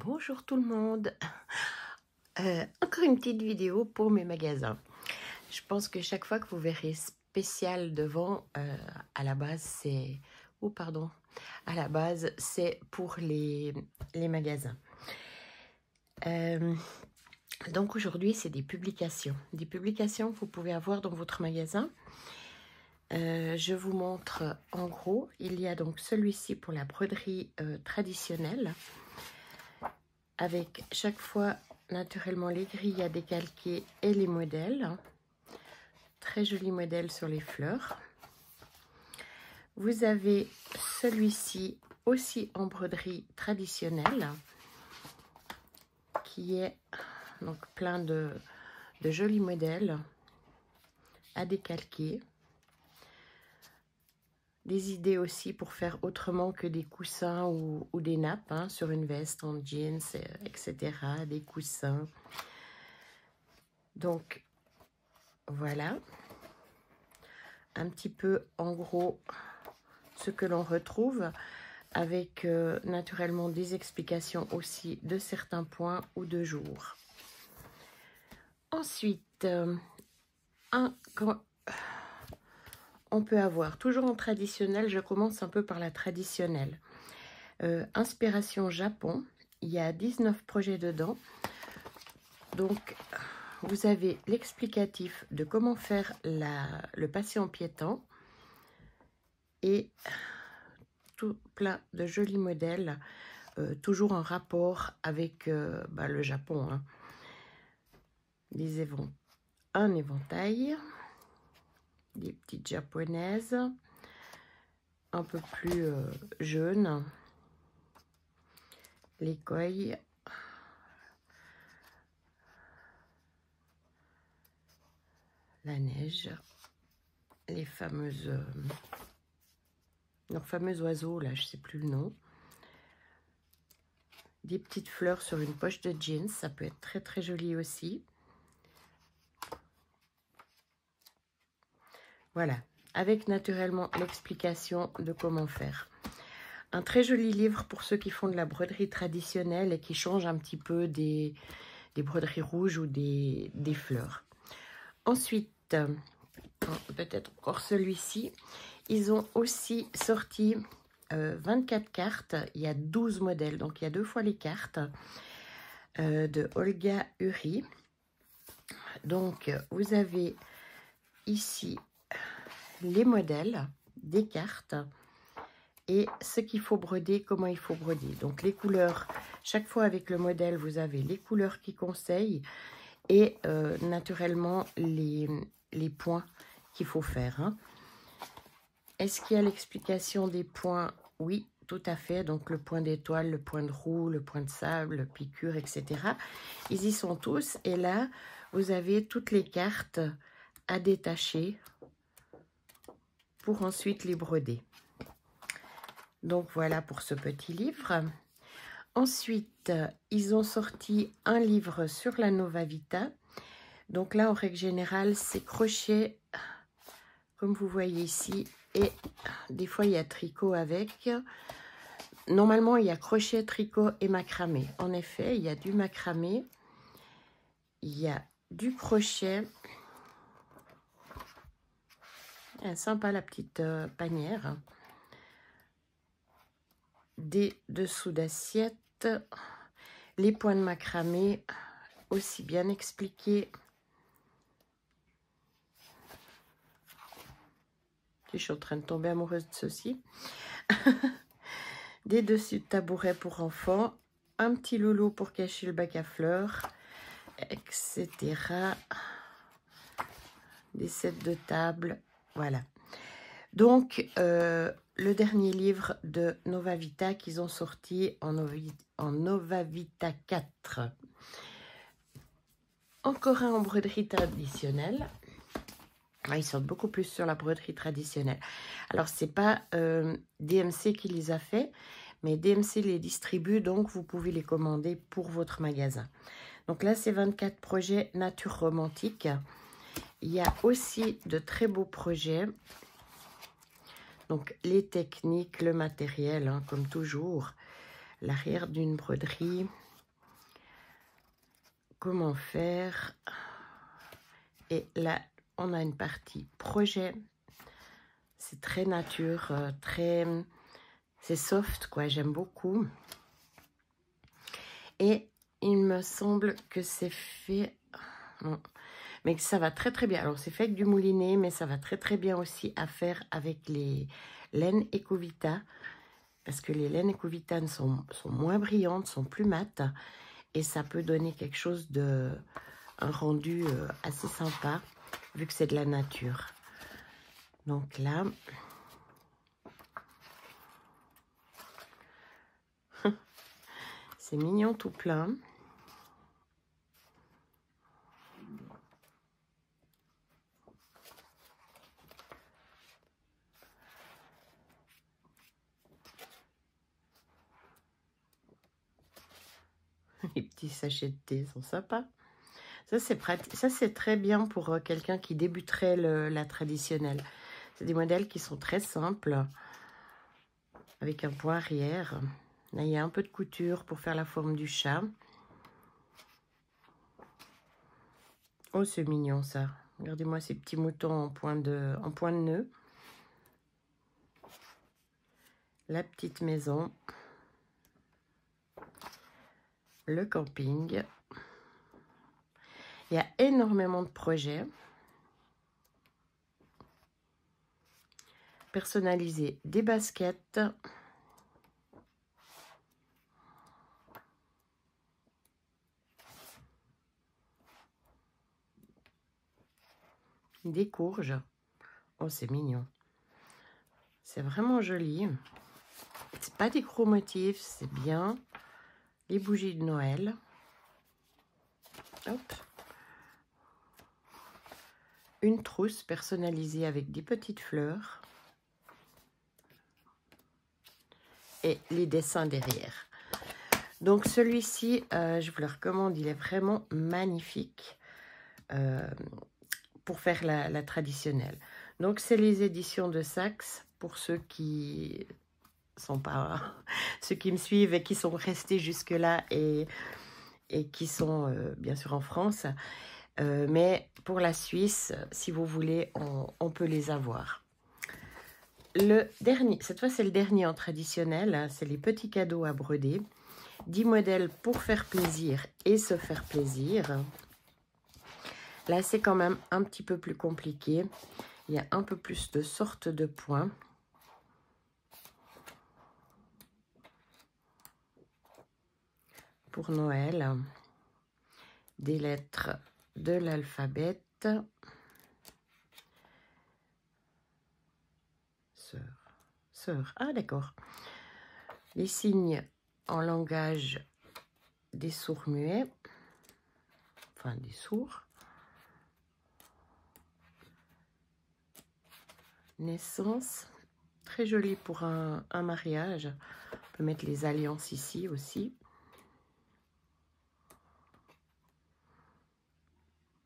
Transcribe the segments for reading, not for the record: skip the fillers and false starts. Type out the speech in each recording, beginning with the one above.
Bonjour tout le monde. Encore une petite vidéo pour mes magasins. Je pense que chaque fois que vous verrez spécial devant, à la base c'est... Oh pardon. À la base c'est pour les magasins. Donc aujourd'hui c'est des publications. Des publications que vous pouvez avoir dans votre magasin. Je vous montre en gros. Il y a donc celui-ci pour la broderie traditionnelle. Avec chaque fois naturellement les grilles à décalquer et les modèles. Très joli modèle sur les fleurs. Vous avez celui-ci aussi en broderie traditionnelle qui est donc plein de jolis modèles à décalquer. Des idées aussi pour faire autrement que des coussins ou des nappes hein, sur une veste en jeans, etc. Des coussins. Donc, voilà. Un petit peu, en gros, ce que l'on retrouve avec naturellement des explications aussi de certains points ou de jours. Ensuite, on peut avoir, toujours en traditionnel, je commence un peu par la traditionnelle. Inspiration Japon, il y a 19 projets dedans. Donc, vous avez l'explicatif de comment faire le patient piéton et tout plein de jolis modèles, toujours en rapport avec le Japon. Hein. Un éventail. Des petites japonaises, un peu plus jeunes, les koi, la neige, les fameuses, leurs fameux oiseaux, là, je sais plus le nom, des petites fleurs sur une poche de jeans, ça peut être très très joli aussi. Voilà, avec naturellement l'explication de comment faire. Un très joli livre pour ceux qui font de la broderie traditionnelle et qui changent un petit peu des broderies rouges ou des fleurs. Ensuite, peut-être encore celui-ci, ils ont aussi sorti 24 cartes. Il y a 12 modèles, donc il y a 2 fois les cartes de Olga Uri. Donc, vous avez ici les modèles des cartes et ce qu'il faut broder, comment il faut broder. Donc les couleurs, chaque fois avec le modèle, vous avez les couleurs qui conseillent et naturellement les points qu'il faut faire. Hein. Est-ce qu'il y a l'explication des points? Oui, tout à fait. Donc le point d'étoile, le point de roue, le point de sable, le piqûre, etc. Ils y sont tous. Et là, vous avez toutes les cartes à détacher pour ensuite les broder. Donc voilà pour ce petit livre. Ensuite, ils ont sorti un livre sur la Nova Vita. Donc là, en règle générale, c'est crochet, comme vous voyez ici. Et des fois, il y a tricot avec. Normalement, il y a crochet, tricot et macramé. En effet, il y a du macramé. Il y a du crochet. Sympa la petite panière. Des dessous d'assiette. Les points de macramé aussi bien expliqués. Je suis en train de tomber amoureuse de ceci. Des dessus de tabouret pour enfants. Un petit loulou pour cacher le bac à fleurs, etc. Des sets de table. Voilà. Donc, le dernier livre de Nova Vita qu'ils ont sorti en Nova Vita 4. Encore un en broderie traditionnelle. Ils sortent beaucoup plus sur la broderie traditionnelle. Alors, ce n'est pas DMC qui les a fait, mais DMC les distribue, donc vous pouvez les commander pour votre magasin. Donc là, c'est 24 projets nature romantique. Il y a aussi de très beaux projets. Donc, les techniques, le matériel, hein, comme toujours. L'arrière d'une broderie. comment faire. Et là, on a une partie projet. C'est très nature, très... C'est soft, quoi. J'aime beaucoup. Et il me semble que c'est fait... Bon, mais que ça va très très bien. Alors, c'est fait avec du moulinet, mais ça va très très bien aussi à faire avec les laines Ecovita. Parce que les laines Ecovita sont moins brillantes, sont plus mates. Et ça peut donner quelque chose de... un rendu assez sympa, vu que c'est de la nature. Donc là... c'est mignon tout plein. Les petits sachets de thé sont sympas. Ça, c'est pratique. Ça, c'est très bien pour quelqu'un qui débuterait la traditionnelle. C'est des modèles qui sont très simples, avec un point arrière. Là, il y a un peu de couture pour faire la forme du chat. Oh, c'est mignon, ça. Regardez-moi ces petits moutons en point de nœud. La petite maison. Le camping. Il y a énormément de projets. Personnaliser des baskets. Des courges. Oh, c'est mignon. C'est vraiment joli. C'est pas des gros motifs, c'est bien. Les bougies de Noël. Hop. Une trousse personnalisée avec des petites fleurs. Et les dessins derrière. Donc celui-ci, je vous le recommande, il est vraiment magnifique pour faire la traditionnelle. Donc c'est les éditions de Saxe pour ceux qui sont pas ceux qui me suivent et qui sont restés jusque là et qui sont bien sûr en France. Mais pour la Suisse, si vous voulez, on peut les avoir. Le dernier, cette fois c'est le dernier en traditionnel, c'est les petits cadeaux à broder. 10 modèles pour faire plaisir et se faire plaisir. Là c'est quand même un petit peu plus compliqué. Il y a un peu plus de sortes de points. Pour Noël, des lettres de l'alphabet. Sœur. Ah, d'accord. Les signes en langage des sourds-muets. Enfin, des sourds. Naissance. Très joli pour un mariage. On peut mettre les alliances ici aussi.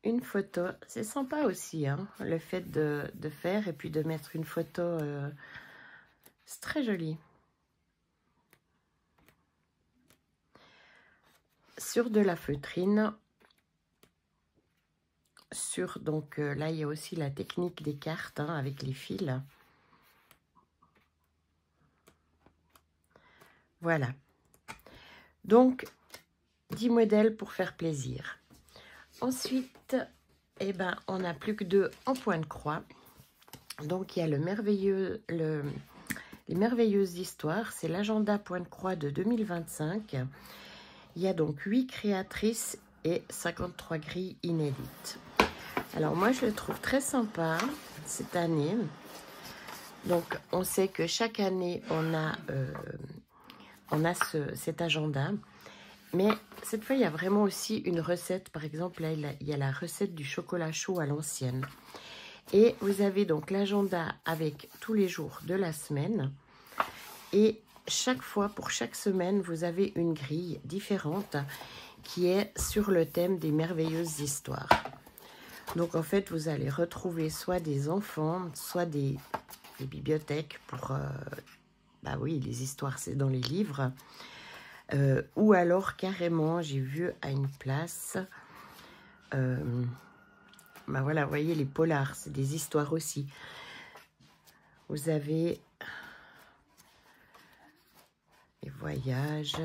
Une photo. C'est sympa aussi, hein, le fait de faire et puis de mettre une photo. C'est très joli. Sur de la feutrine. Sur, donc là, il y a aussi la technique des cartes hein, avec les fils. Voilà. Donc, 10 modèles pour faire plaisir. Ensuite, eh ben, on n'a plus que 2 en point de croix. Donc, il y a les merveilleuses histoires. C'est l'agenda point de croix de 2025. Il y a donc 8 créatrices et 53 grilles inédites. Alors, moi, je le trouve très sympa cette année. Donc, on sait que chaque année, on a cet agenda. Mais cette fois, il y a vraiment aussi une recette. Par exemple, là, il y a la recette du chocolat chaud à l'ancienne. Et vous avez donc l'agenda avec tous les jours de la semaine. Et chaque fois, pour chaque semaine, vous avez une grille différente qui est sur le thème des merveilleuses histoires. Donc, en fait, vous allez retrouver soit des enfants, soit des bibliothèques pour... bah oui, les histoires, c'est dans les livres. Ou alors, carrément, j'ai vu à une place Ben voilà, vous voyez, les polars, c'est des histoires aussi. Vous avez les voyages,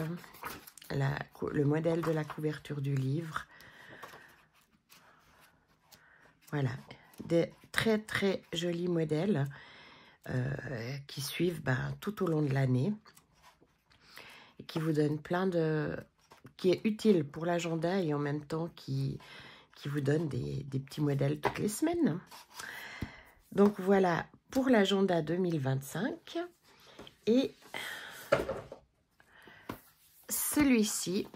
le modèle de la couverture du livre. Voilà, des très très jolis modèles qui suivent tout au long de l'année et qui vous donnent plein de... qui est utile pour l'agenda et en même temps qui vous donne des petits modèles toutes les semaines. Donc voilà pour l'agenda 2025. Et celui-ci,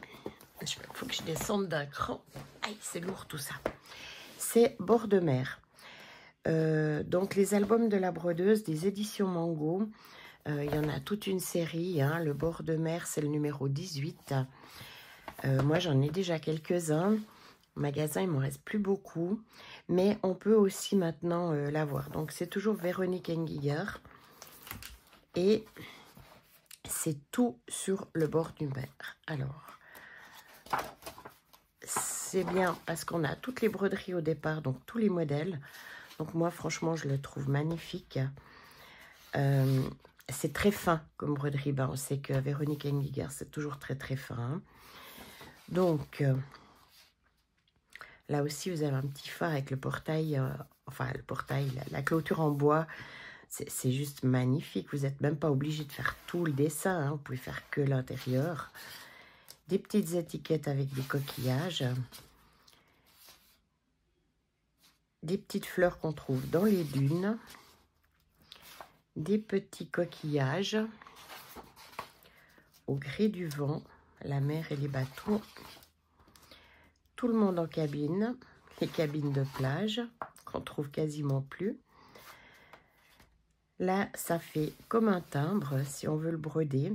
il faut que je descende d'un cran. Aïe, c'est lourd tout ça. C'est Bord de mer. Donc les albums de la brodeuse des éditions Mango. Il y en a toute une série. Hein. Le Bord de mer, c'est le numéro 18. Moi, j'en ai déjà quelques-uns. Au magasin, il ne m'en reste plus beaucoup. Mais on peut aussi maintenant l'avoir. Donc, c'est toujours Véronique Engiger. Et c'est tout sur le bord du mer. Alors, c'est bien parce qu'on a toutes les broderies au départ, donc tous les modèles. Donc, moi, franchement, je le trouve magnifique. C'est très fin comme broderie. On sait que Véronique Engiger, c'est toujours très, très fin. Hein. Donc... là aussi, vous avez un petit phare avec le portail, la clôture en bois. C'est juste magnifique. Vous n'êtes même pas obligé de faire tout le dessin. Hein. Vous pouvez faire que l'intérieur. Des petites étiquettes avec des coquillages. Des petites fleurs qu'on trouve dans les dunes. Des petits coquillages au gré du vent. La mer et les bateaux. Tout le monde en cabine, les cabines de plage qu'on trouve quasiment plus. Là, ça fait comme un timbre si on veut le broder.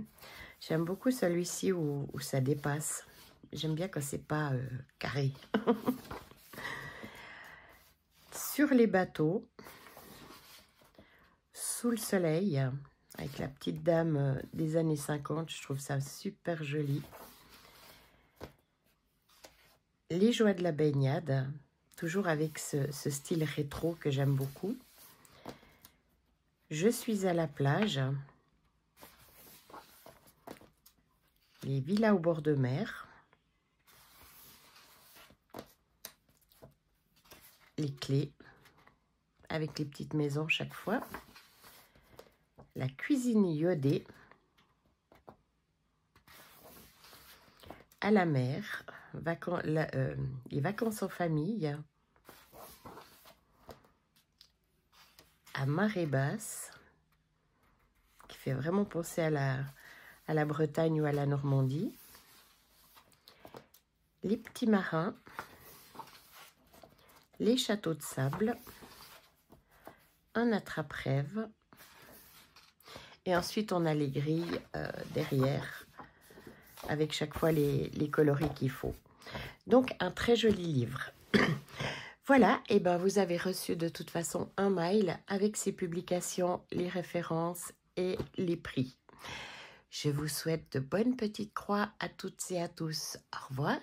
J'aime beaucoup celui-ci où ça dépasse. J'aime bien quand c'est pas carré. Sur les bateaux, sous le soleil, avec la petite dame des années 50, je trouve ça super joli. Les joies de la baignade, toujours avec ce style rétro que j'aime beaucoup. Je suis à la plage. Les villas au bord de mer. Les clés, avec les petites maisons chaque fois. La cuisine iodée. À la mer. Les vacances en famille, à marée basse, qui fait vraiment penser à la Bretagne ou à la Normandie, les petits marins, les châteaux de sable, un attrape-rêve, et ensuite on a les grilles derrière, avec chaque fois les coloris qu'il faut. Donc, un très joli livre. Voilà, et vous avez reçu de toute façon un mail avec ses publications, les références et les prix. Je vous souhaite de bonnes petites croix à toutes et à tous. Au revoir.